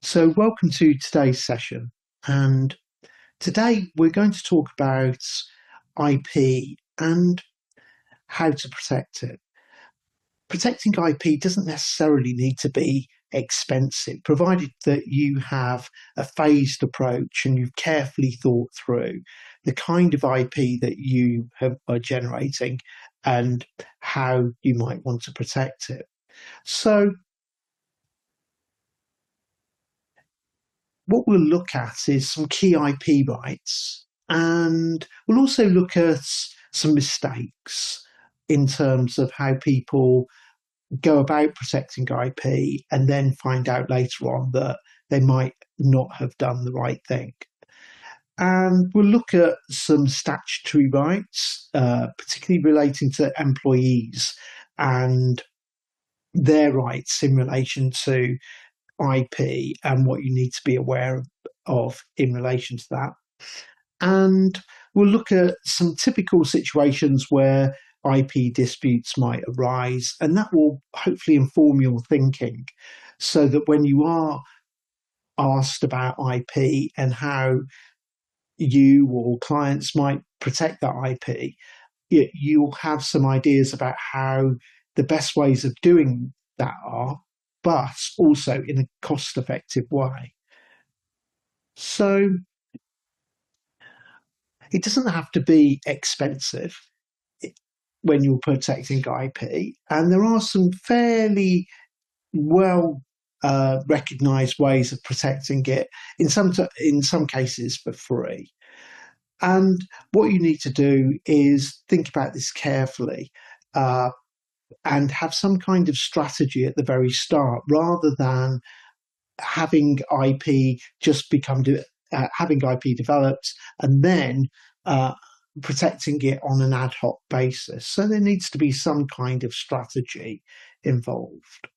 So, welcome to today's session. And today we're going to talk about IP and how to protect it. Protecting IP doesn't necessarily need to be expensive, provided that you have a phased approach and you've carefully thought through the kind of IP that are generating and how you might want to protect it. So, what we'll look at is some key IP rights, and we'll also look at some mistakes in terms of how people go about protecting IP and then find out later on that they might not have done the right thing. And we'll look at some statutory rights, particularly relating to employees and their rights in relation to IP and what you need to be aware of in relation to that. And we'll look at some typical situations where IP disputes might arise, and that will hopefully inform your thinking so that when you are asked about IP and how you or clients might protect that IP, you'll have some ideas about how the best ways of doing that are, but also in a cost effective way. So it doesn't have to be expensive when you're protecting IP, and there are some fairly well recognized ways of protecting it in some cases for free. And what you need to do is think about this carefully. And have some kind of strategy at the very start rather than having IP just having IP developed and then protecting it on an ad hoc basis. So there needs to be some kind of strategy involved.